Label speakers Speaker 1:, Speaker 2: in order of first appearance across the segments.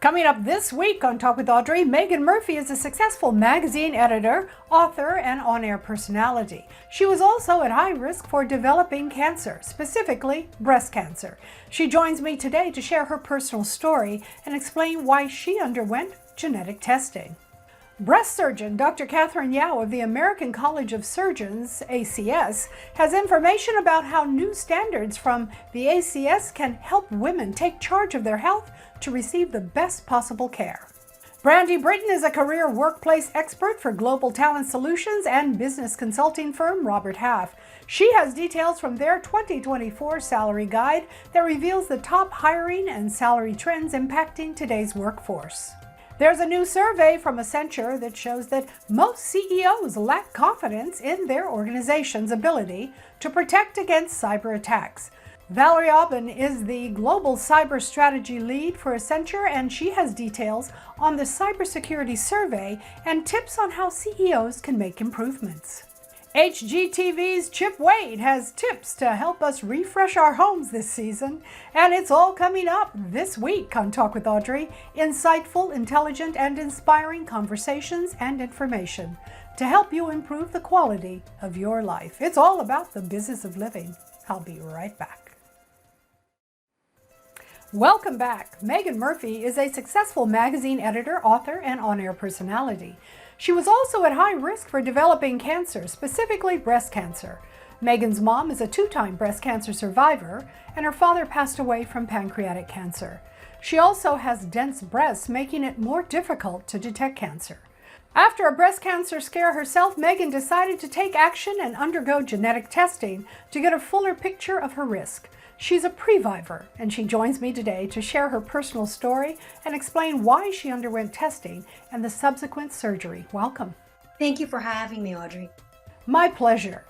Speaker 1: Coming up this week on Talk with Audrey, Megan Murphy is a successful magazine editor, author, and on-air personality. She was also at high risk for developing cancer, specifically breast cancer. She joins me today to share her personal story and explain why she underwent genetic testing. Breast surgeon Dr. Katharine Yao of the American College of Surgeons, ACS, has information about how new standards from the ACS can help women take charge of their health to receive the best possible care. Brandi Britton is a career workplace expert for Global Talent Solutions and business consulting firm Robert Half. She has details from their 2024 salary guide that reveals the top hiring and salary trends impacting today's workforce. There's a new survey from Accenture that shows that most CEOs lack confidence in their organization's ability to protect against cyber attacks. Valerie Abend is the global cyber strategy lead for Accenture, and she has details on the cybersecurity survey and tips on how CEOs can make improvements. HGTV's Chip Wade has tips to help us refresh our homes this season, and it's all coming up this week on Talk with Audrey. Insightful, intelligent, and inspiring conversations and information to help you improve the quality of your life. It's all about the business of living. I'll be right back. Welcome back. Megan Murphy is a successful magazine editor, author, and on-air personality. She was also at high risk for developing cancer, specifically breast cancer. Megan's mom is a two-time breast cancer survivor, and her father passed away from pancreatic cancer. She also has dense breasts, making it more difficult to detect cancer. After a breast cancer scare herself, Megan decided to take action and undergo genetic testing to get a fuller picture of her risk. She's a previver, and she joins me today to share her personal story and explain why she underwent testing and the subsequent surgery. Welcome.
Speaker 2: Thank you for having me, Audrey.
Speaker 1: My pleasure.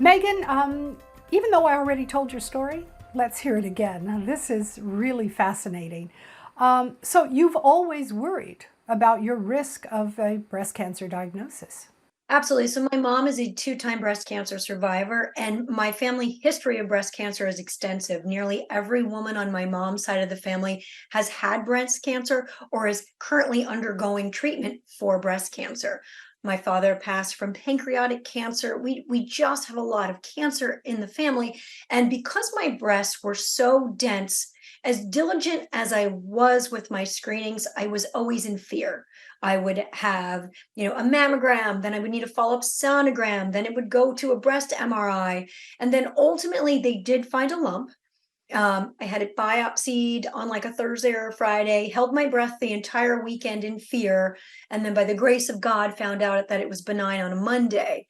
Speaker 1: Megan, even though I already told your story, let's hear it again. Now, this is really fascinating. So you've always worried about your risk of a breast cancer diagnosis.
Speaker 2: Absolutely. So my mom is a two-time breast cancer survivor, and my family history of breast cancer is extensive. Nearly every woman on my mom's side of the family has had breast cancer or is currently undergoing treatment for breast cancer. My father passed from pancreatic cancer. We just have a lot of cancer in the family. And because my breasts were so dense, as diligent as I was with my screenings, I was always in fear. I would have, a mammogram, then I would need a follow-up sonogram, then it would go to a breast MRI. And then ultimately they did find a lump. I had it biopsied on like a Thursday or a Friday, held my breath the entire weekend in fear. And then by the grace of God, found out that it was benign on a Monday.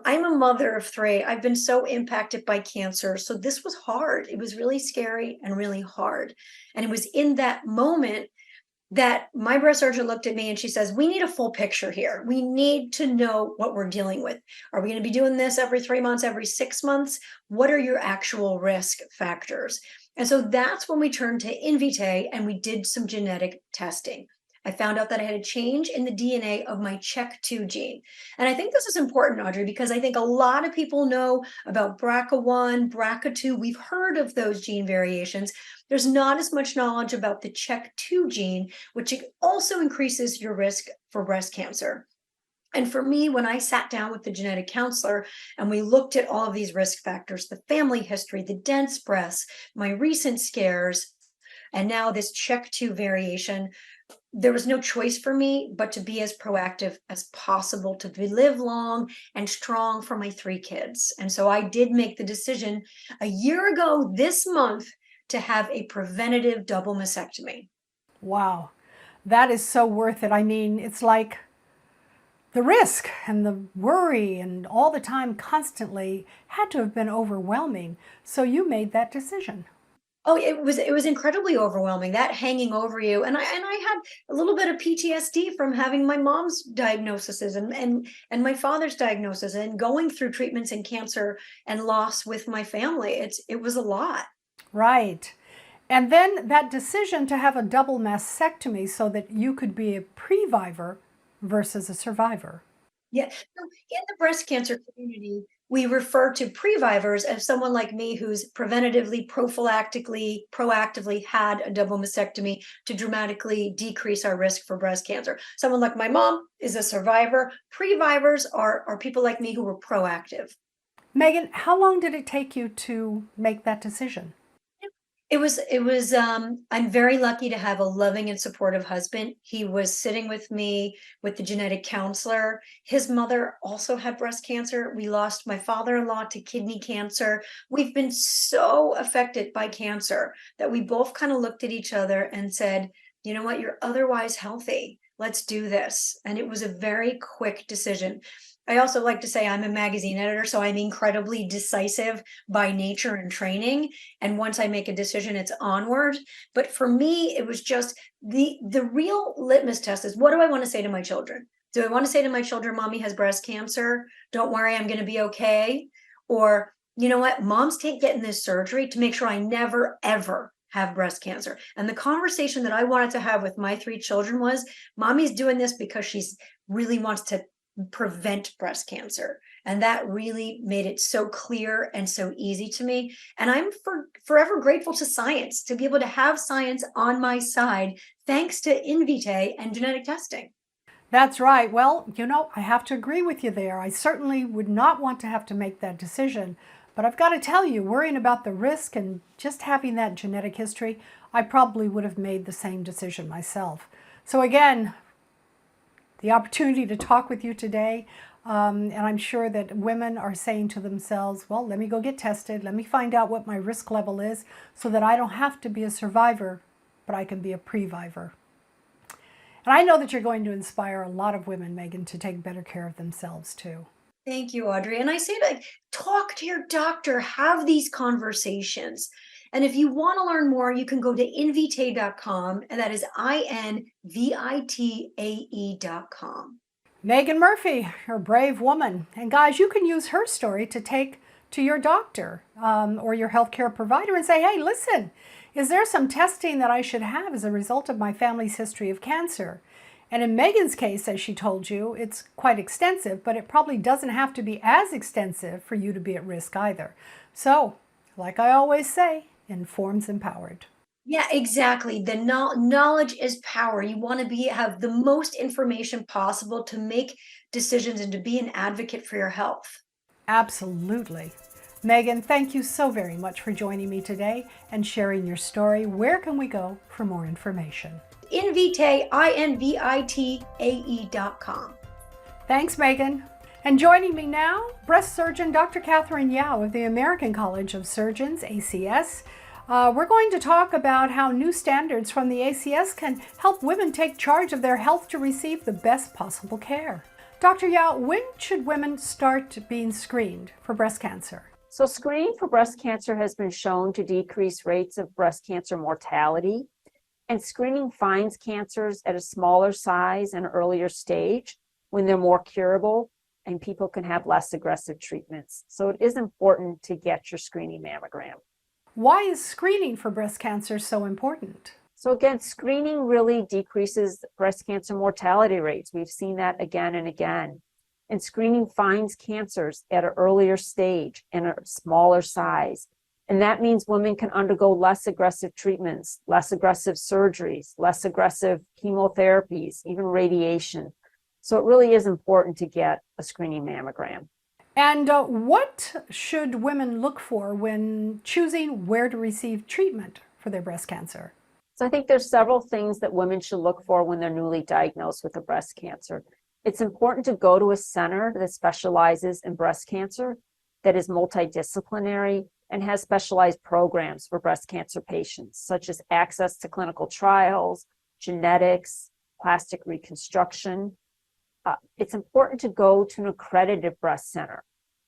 Speaker 2: I'm a mother of three. I've been so impacted by cancer. So this was hard. It was really scary and really hard. And it was in that moment that my breast surgeon looked at me and she says, we need a full picture here. We need to know what we're dealing with. Are we going to be doing this every 3 months, every 6 months? What are your actual risk factors? And so that's when we turned to Invitae and we did some genetic testing. I found out that I had a change in the DNA of my CHEK2 gene. And I think this is important, Audrey, because I think a lot of people know about BRCA1, BRCA2. We've heard of those gene variations. There's not as much knowledge about the CHEK2 gene, which also increases your risk for breast cancer. And for me, when I sat down with the genetic counselor and we looked at all of these risk factors, the family history, the dense breasts, my recent scares, and now this CHEK2 variation, there was no choice for me but to be as proactive as possible to live long and strong for my 3 kids. And so I did make the decision a year ago this month to have a preventative double mastectomy.
Speaker 1: Wow, that is so worth it. I mean, it's like the risk and the worry and all the time constantly had to have been overwhelming. So you made that decision.
Speaker 2: Oh, it was incredibly overwhelming, that hanging over you. And I had a little bit of PTSD from having my mom's diagnoses and my father's diagnosis and going through treatments and cancer and loss with my family. It was a lot.
Speaker 1: Right. And then that decision to have a double mastectomy so that you could be a previver versus a survivor.
Speaker 2: Yeah. So in the breast cancer community, we refer to previvors as someone like me who's preventatively, proactively had a double mastectomy to dramatically decrease our risk for breast cancer. Someone like my mom is a survivor. Previvors are people like me who were proactive.
Speaker 1: Megan, how long did it take you to make that decision?
Speaker 2: I'm very lucky to have a loving and supportive husband. He was sitting with me with the genetic counselor. His mother also had breast cancer. We lost my father-in-law to kidney cancer. We've been so affected by cancer that we both kind of looked at each other and said, you know what, you're otherwise healthy. Let's do this. And it was a very quick decision. I also like to say I'm a magazine editor, so I'm incredibly decisive by nature and training. And once I make a decision, it's onward. But for me, it was just the real litmus test is, what do I want to say to my children? Do I want to say to my children, mommy has breast cancer? Don't worry, I'm going to be okay. Or, you know what, mom's getting this surgery to make sure I never, ever have breast cancer. And the conversation that I wanted to have with my 3 children was, mommy's doing this because she's really wants to prevent breast cancer. And that really made it so clear and so easy to me. And I'm forever grateful to science to be able to have science on my side, thanks to in vitae and genetic testing.
Speaker 1: That's right. Well, I have to agree with you there. I certainly would not want to have to make that decision. But I've got to tell you, worrying about the risk and just having that genetic history, I probably would have made the same decision myself. So again, the opportunity to talk with you today, and I'm sure that women are saying to themselves, well, let me go get tested. Let me find out what my risk level is so that I don't have to be a survivor, but I can be a previvor. And I know that you're going to inspire a lot of women, Megan, to take better care of themselves too.
Speaker 2: Thank you, Audrey. And I say, like, talk to your doctor, have these conversations. And if you want to learn more, you can go to invitae.com, and that is invitae.com.
Speaker 1: Megan Murphy, you're a brave woman. And guys, you can use her story to take to your doctor or your healthcare provider and say, hey, listen, is there some testing that I should have as a result of my family's history of cancer? And in Megan's case, as she told you, it's quite extensive, but it probably doesn't have to be as extensive for you to be at risk either. So, like I always say, informed's empowered.
Speaker 2: Yeah, exactly. The knowledge is power. You want to have the most information possible to make decisions and to be an advocate for your health.
Speaker 1: Absolutely. Megan, thank you so very much for joining me today and sharing your story. Where can we go for more information?
Speaker 2: Invitae, invitae.com.
Speaker 1: Thanks, Megan. And joining me now, breast surgeon Dr. Katharine Yao of the American College of Surgeons, ACS. We're going to talk about how new standards from the ACS can help women take charge of their health to receive the best possible care. Dr. Yao, when should women start being screened for breast cancer?
Speaker 3: So screening for breast cancer has been shown to decrease rates of breast cancer mortality. And screening finds cancers at a smaller size and earlier stage when they're more curable and people can have less aggressive treatments. So it is important to get your screening mammogram.
Speaker 1: Why is screening for breast cancer so important?
Speaker 3: So again, screening really decreases breast cancer mortality rates. We've seen that again and again. And screening finds cancers at an earlier stage and a smaller size. And that means women can undergo less aggressive treatments, less aggressive surgeries, less aggressive chemotherapies, even radiation. So it really is important to get a screening mammogram.
Speaker 1: And what should women look for when choosing where to receive treatment for their breast cancer?
Speaker 3: So I think there's several things that women should look for when they're newly diagnosed with a breast cancer. It's important to go to a center that specializes in breast cancer, that is multidisciplinary, and has specialized programs for breast cancer patients, such as access to clinical trials, genetics, plastic reconstruction. It's important to go to an accredited breast center.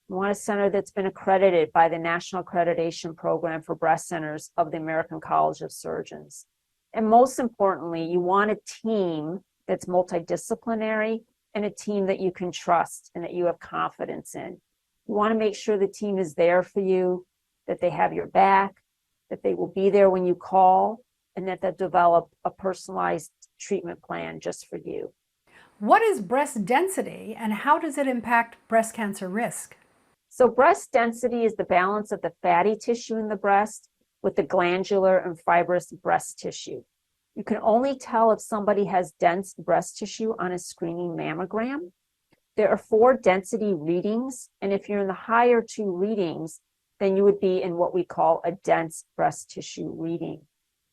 Speaker 3: You want a center that's been accredited by the National Accreditation Program for Breast Centers of the American College of Surgeons. And most importantly, you want a team that's multidisciplinary and a team that you can trust and that you have confidence in. You want to make sure the team is there for you, that they have your back, that they will be there when you call, and that they'll develop a personalized treatment plan just for you.
Speaker 1: What is breast density and how does it impact breast cancer risk?
Speaker 3: So breast density is the balance of the fatty tissue in the breast with the glandular and fibrous breast tissue. You can only tell if somebody has dense breast tissue on a screening mammogram. There are 4 density readings, and if you're in the higher 2 readings, then you would be in what we call a dense breast tissue reading.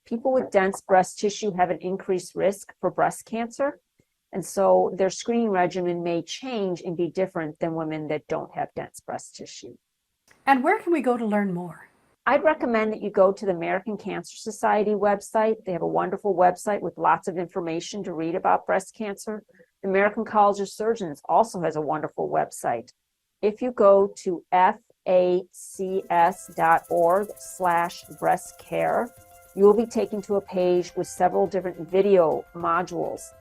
Speaker 3: People with dense breast tissue have an increased risk for breast cancer, and so their screening regimen may change and be different than women that don't have dense breast tissue.
Speaker 1: And where can we go to learn more?
Speaker 3: I'd recommend that you go to the American Cancer Society website. They have a wonderful website with lots of information to read about breast cancer. The American College of Surgeons also has a wonderful website. If you go to facs.org/breastcare, you will be taken to a page with several different video modules,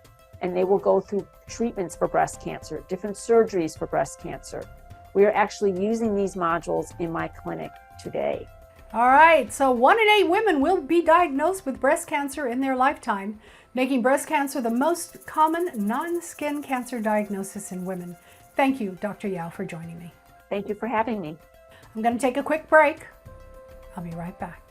Speaker 3: and they will go through treatments for breast cancer, different surgeries for breast cancer. We are actually using these modules in my clinic today.
Speaker 1: All right, so 1 in 8 women will be diagnosed with breast cancer in their lifetime, making breast cancer the most common non-skin cancer diagnosis in women. Thank you, Dr. Yao, for joining me.
Speaker 3: Thank you for having me.
Speaker 1: I'm going to take a quick break. I'll be right back.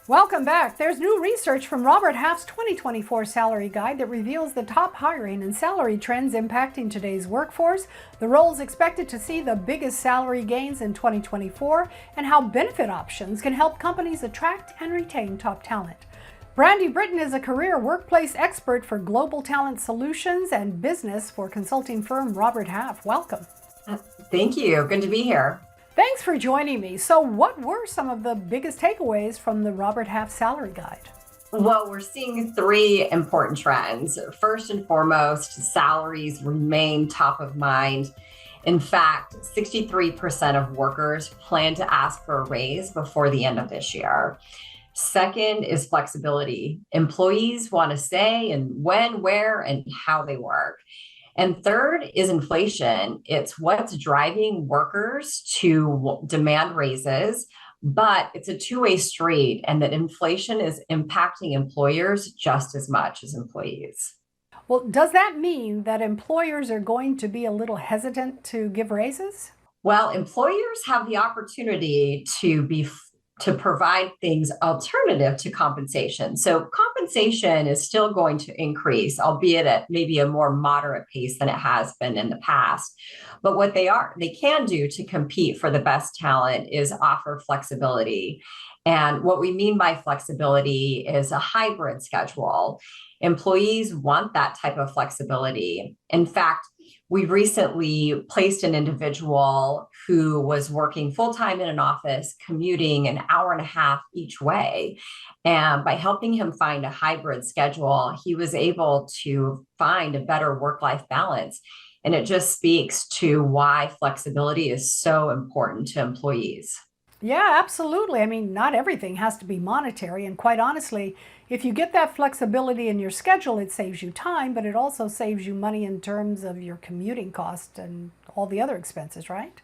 Speaker 1: Welcome back. There's new research from Robert Half's 2024 salary guide that reveals the top hiring and salary trends impacting today's workforce, the roles expected to see the biggest salary gains in 2024, and how benefit options can help companies attract and retain top talent. Brandi Britton is a career workplace expert for global talent solutions and business for consulting firm Robert Half. Welcome.
Speaker 4: Thank you. Good to be here.
Speaker 1: Thanks for joining me. So what were some of the biggest takeaways from the Robert Half salary guide?
Speaker 4: Well, we're seeing 3 important trends. First and foremost, salaries remain top of mind. In fact, 63% of workers plan to ask for a raise before the end of this year. Second is flexibility. Employees want to say and when, where, and how they work. And third is inflation. It's what's driving workers to demand raises, but it's a two-way street, and that inflation is impacting employers just as much as employees.
Speaker 1: Well, does that mean that employers are going to be a little hesitant to give raises?
Speaker 4: Well, employers have the opportunity to provide things alternative to compensation. So compensation is still going to increase, albeit at maybe a more moderate pace than it has been in the past. But what they can do to compete for the best talent is offer flexibility. And what we mean by flexibility is a hybrid schedule. Employees want that type of flexibility. In fact, we recently placed an individual who was working full-time in an office, commuting an hour and a half each way. And by helping him find a hybrid schedule, he was able to find a better work-life balance. And it just speaks to why flexibility is so important to employees.
Speaker 1: Yeah, absolutely. I mean, not everything has to be monetary. And quite honestly, if you get that flexibility in your schedule, it saves you time, but it also saves you money in terms of your commuting cost and all the other expenses, right?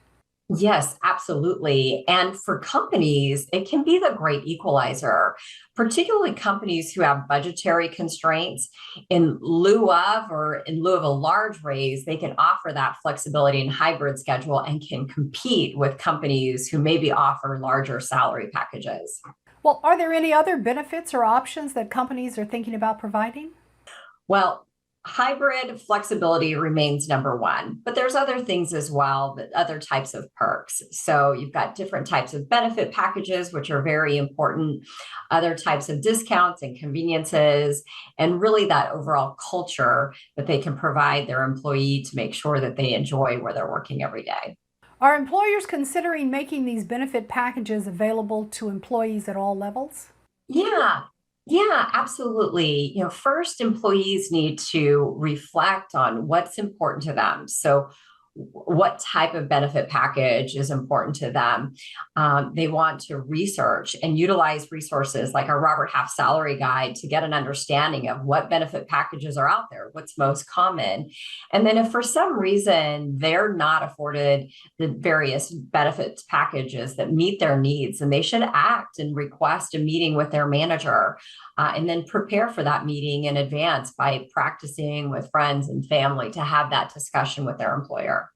Speaker 4: Yes, absolutely. And for companies, it can be the great equalizer, particularly companies who have budgetary constraints. In lieu of a large raise, they can offer that flexibility and hybrid schedule and can compete with companies who maybe offer larger salary packages.
Speaker 1: Well, are there any other benefits or options that companies are thinking about providing?
Speaker 4: Well, hybrid flexibility remains number one, but there's other things as well, other types of perks. So you've got different types of benefit packages, which are very important, other types of discounts and conveniences, and really that overall culture that they can provide their employee to make sure that they enjoy where they're working every day.
Speaker 1: Are employers considering making these benefit packages available to employees at all levels?
Speaker 4: Yeah, absolutely. First, employees need to reflect on what's important to them. So what type of benefit package is important to them. They want to research and utilize resources like our Robert Half salary guide to get an understanding of what benefit packages are out there, what's most common. And then if for some reason they're not afforded the various benefits packages that meet their needs, then they should act and request a meeting with their manager. And then prepare for that meeting in advance by practicing with friends and family to have that discussion with their employer.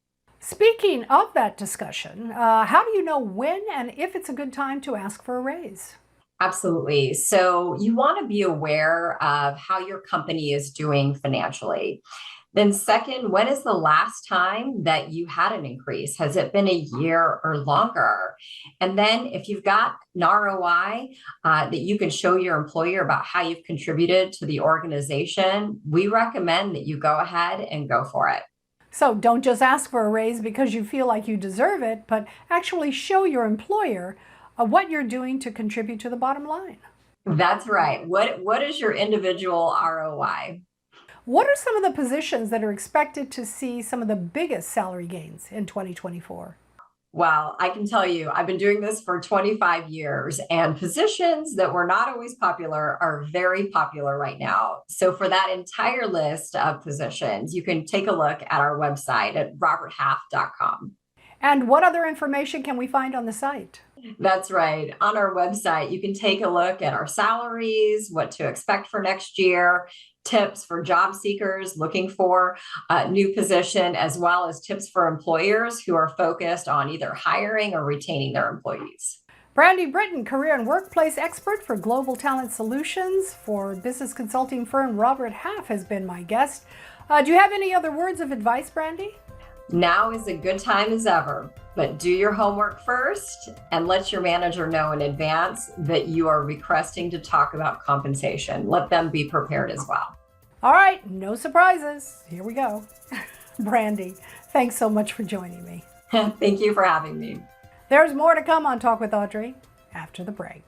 Speaker 1: Speaking of that discussion, how do you know when and if it's a good time to ask for a raise?
Speaker 4: Absolutely. So you want to be aware of how your company is doing financially. Then, second, when is the last time that you had an increase? Has it been a year or longer? And then, if you've got an ROI that you can show your employer about how you've contributed to the organization, we recommend that you go ahead and go for it.
Speaker 1: So don't just ask for a raise because you feel like you deserve it, but actually show your employer what you're doing to contribute to the bottom line.
Speaker 4: That's right. What is your individual ROI?
Speaker 1: What are some of the positions that are expected to see some of the biggest salary gains in 2024?
Speaker 4: Well, I can tell you, I've been doing this for 25 years, and positions that were not always popular are very popular right now. So, for that entire list of positions, you can take a look at our website at roberthalf.com.
Speaker 1: And what other information can we find on the site?
Speaker 4: That's right. On our website, you can take a look at our salaries, what to expect for next year, tips for job seekers looking for a new position, as well as tips for employers who are focused on either hiring or retaining their employees.
Speaker 1: Brandi Britton, career and workplace expert for Global Talent Solutions for business consulting firm Robert Half, has been my guest. Do you have any other words of advice, Brandi?
Speaker 4: Now is a good time as ever, but do your homework first and let your manager know in advance that you are requesting to talk about compensation. Let them be prepared as well.
Speaker 1: All right, no surprises. Here we go. Brandi, thanks so much for joining me.
Speaker 4: Thank you for having me.
Speaker 1: There's more to come on Talk with Audrey after the break.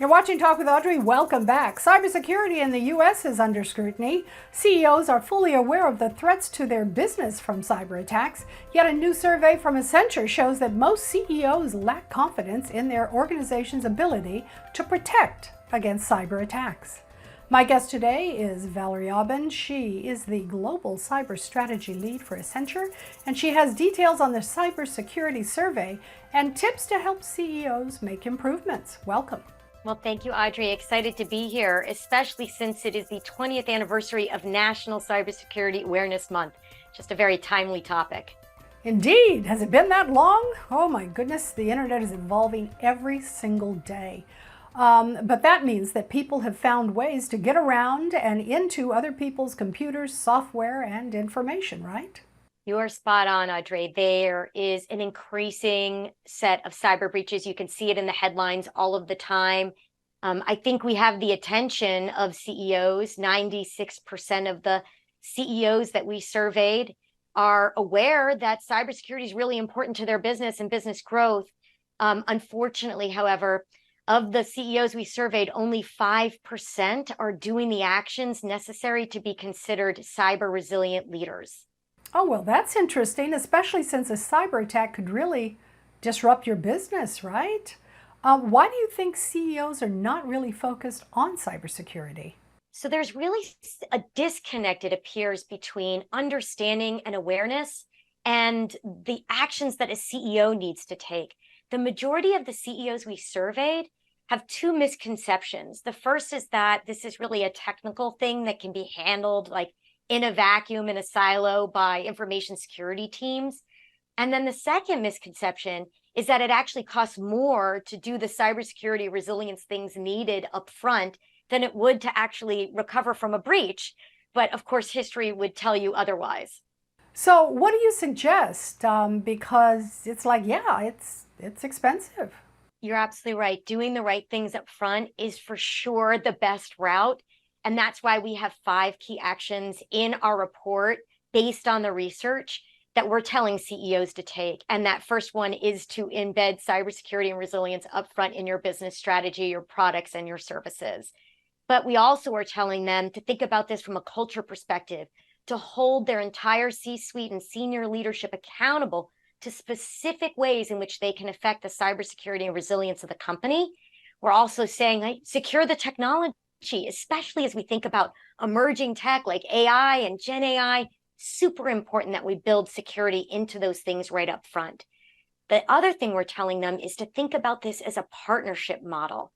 Speaker 1: You're watching Talk with Audrey. Welcome back. Cybersecurity in the U.S. is under scrutiny. CEOs are fully aware of the threats to their business from cyber attacks. Yet a new survey from Accenture shows that most CEOs lack confidence in their organization's ability to protect against cyber attacks. My guest today is Valerie Abend. She is the Global Cyber Strategy Lead for Accenture, and she has details on the Cybersecurity survey and tips to help CEOs make improvements. Welcome.
Speaker 5: Well, thank you, Audrey. Excited to be here, especially since it is the 20th anniversary of National Cybersecurity Awareness Month. Just a very timely topic.
Speaker 1: Indeed. Has it been that long? Oh my goodness, the internet is evolving every single day. But that means that people have found ways to get around and into other people's computers, software, and information, right?
Speaker 5: You're spot on, Audrey. There is an increasing set of cyber breaches. You can see it in the headlines all of the time. I think we have the attention of CEOs. 96% of the CEOs that we surveyed are aware that cybersecurity is really important to their business and business growth. Unfortunately, however, of the CEOs we surveyed, only 5% are doing the actions necessary to be considered cyber resilient leaders.
Speaker 1: Oh, well, that's interesting, especially since a cyber attack could really disrupt your business, right? Why do you think CEOs are not really focused on cybersecurity?
Speaker 5: So there's really a disconnect, it appears, between understanding and awareness and the actions that a CEO needs to take. The majority of the CEOs we surveyed have two misconceptions. The first is that this is really a technical thing that can be handled like in a vacuum, in a silo by information security teams. And then the second misconception is that it actually costs more to do the cybersecurity resilience things needed up front than it would to actually recover from a breach. But of course, history would tell you otherwise.
Speaker 1: So what do you suggest? Because it's like, yeah, it's expensive.
Speaker 5: You're absolutely right. Doing the right things up front is for sure the best route. And that's why we have 5 key actions in our report based on the research that we're telling CEOs to take. And that first one is to embed cybersecurity and resilience upfront in your business strategy, your products, and your services. But we also are telling them to think about this from a culture perspective, to hold their entire C-suite and senior leadership accountable to specific ways in which they can affect the cybersecurity and resilience of the company. We're also saying, like, secure the technology, especially as we think about emerging tech like AI and Gen AI. Super important that we build security into those things right up front. The other thing we're telling them is to think about this as a partnership model.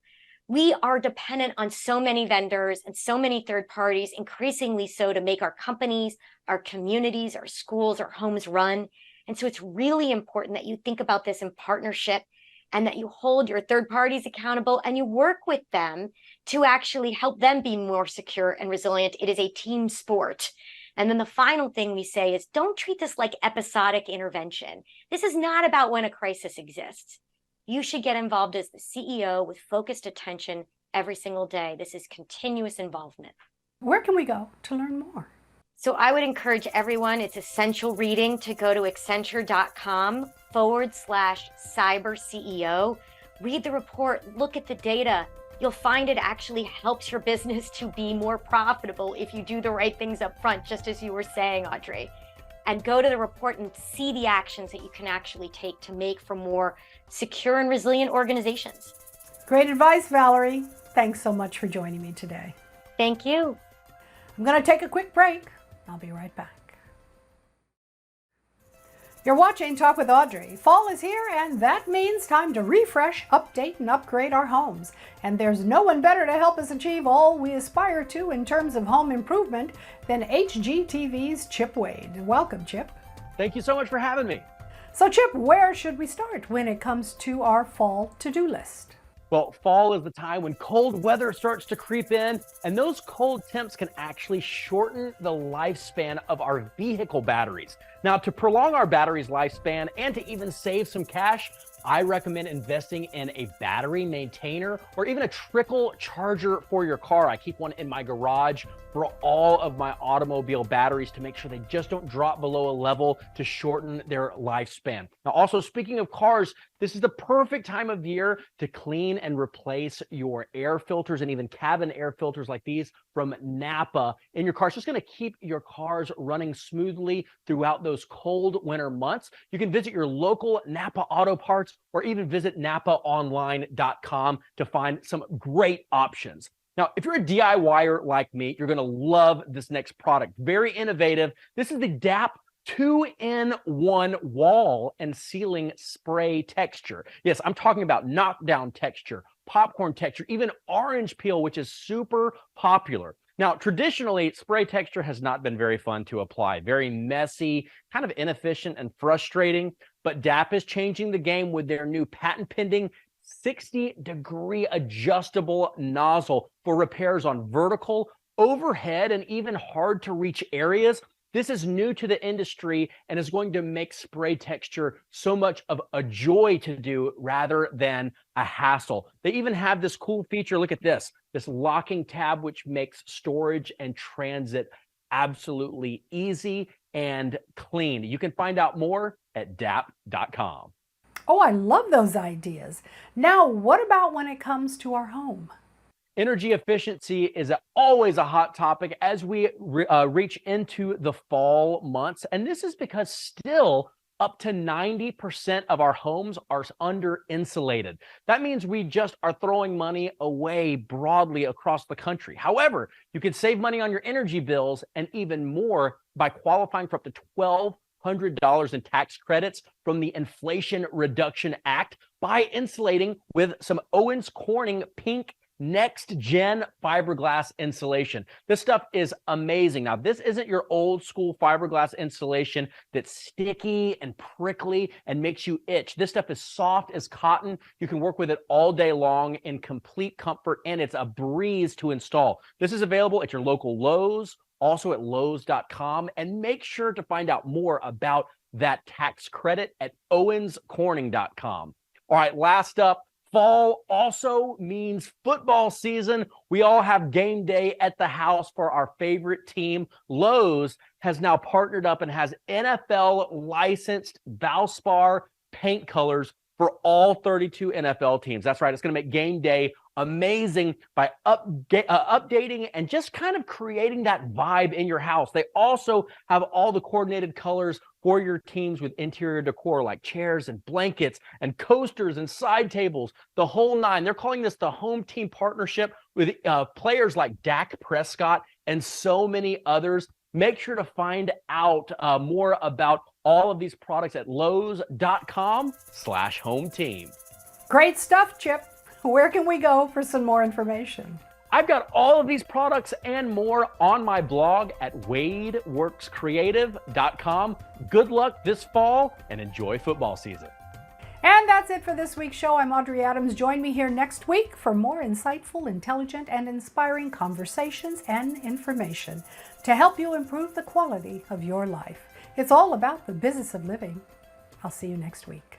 Speaker 5: We are dependent on so many vendors and so many third parties, increasingly so, to make our companies, our communities, our schools, our homes run. And so it's really important that you think about this in partnership and that you hold your third parties accountable and you work with them to actually help them be more secure and resilient. It is a team sport. And then the final thing we say is, don't treat this like episodic intervention. This is not about when a crisis exists. You should get involved as the CEO with focused attention every single day. This is continuous involvement.
Speaker 1: Where can we go to learn more?
Speaker 5: So I would encourage everyone, it's essential reading, to go to Accenture.com/cyber CEO. Read the report, look at the data. You'll find it actually helps your business to be more profitable if you do the right things up front, just as you were saying, Audrey. And go to the report and see the actions that you can actually take to make for more secure and resilient organizations.
Speaker 1: Great advice, Valerie. Thanks so much for joining me today.
Speaker 5: Thank you.
Speaker 1: I'm going to take a quick break. I'll be right back. You're watching Talk with Audrey. Fall is here, and that means time to refresh, update, and upgrade our homes. And there's no one better to help us achieve all we aspire to in terms of home improvement than HGTV's Chip Wade. Welcome, Chip.
Speaker 6: Thank you so much for having me.
Speaker 1: So, Chip, where should we start when it comes to our fall to-do list?
Speaker 6: Well, fall is the time when cold weather starts to creep in, and those cold temps can actually shorten the lifespan of our vehicle batteries. Now, to prolong our battery's lifespan and to even save some cash, I recommend investing in a battery maintainer or even a trickle charger for your car. I keep one in my garage for all of my automobile batteries to make sure they just don't drop below a level to shorten their lifespan. Now, also speaking of cars, this is the perfect time of year to clean and replace your air filters and even cabin air filters like these from Napa in your car. It's just going to keep your cars running smoothly throughout those cold winter months. You can visit your local Napa Auto Parts or even visit napaonline.com to find some great options. Now, if you're a DIYer like me, you're going to love this next product. Very innovative. This is the DAP 2-in-1 wall and ceiling spray texture. Yes, I'm talking about knockdown texture, popcorn texture, even orange peel, which is super popular. Now, traditionally, spray texture has not been very fun to apply. Very messy, kind of inefficient and frustrating. But DAP is changing the game with their new patent-pending 60-degree adjustable nozzle for repairs on vertical, overhead, and even hard to reach areas. This is new to the industry and is going to make spray texture so much of a joy to do rather than a hassle. They even have this cool feature. Look at this locking tab, which makes storage and transit absolutely easy and clean. You can find out more at dap.com.
Speaker 1: Oh, I love those ideas. Now, what about when it comes to our home?
Speaker 6: Energy efficiency is always a hot topic as we reach into the fall months. And this is because still up to 90% of our homes are under insulated. That means we just are throwing money away broadly across the country. However, you can save money on your energy bills and even more by qualifying for up to $1,200 in tax credits from the Inflation Reduction Act by insulating with some Owens Corning pink next gen fiberglass insulation. This stuff is amazing. Now, this isn't your old school fiberglass insulation that's sticky and prickly and makes you itch. This stuff is soft as cotton. You can work with it all day long in complete comfort, and it's a breeze to install. This is available at your local Lowe's, also at lowes.com, and make sure to find out more about that tax credit at owenscorning.com. All right, last up, fall also means football season. We all have game day at the house for our favorite team. Lowe's has now partnered up and has NFL licensed Valspar paint colors for all 32 NFL teams. That's right. It's going to make game day amazing by updating and just kind of creating that vibe in your house. They also have all the coordinated colors for your teams with interior decor like chairs and blankets and coasters and side tables, the whole nine. They're calling this the home team partnership with players like Dak Prescott and so many others. Make sure to find out more about all of these products at lowes.com/home team.
Speaker 1: Great stuff, Chip. Where can we go for some more information?
Speaker 6: I've got all of these products and more on my blog at wadeworkscreative.com. Good luck this fall and enjoy football season.
Speaker 1: And that's it for this week's show. I'm Audrey Adams. Join me here next week for more insightful, intelligent, and inspiring conversations and information to help you improve the quality of your life. It's all about the business of living. I'll see you next week.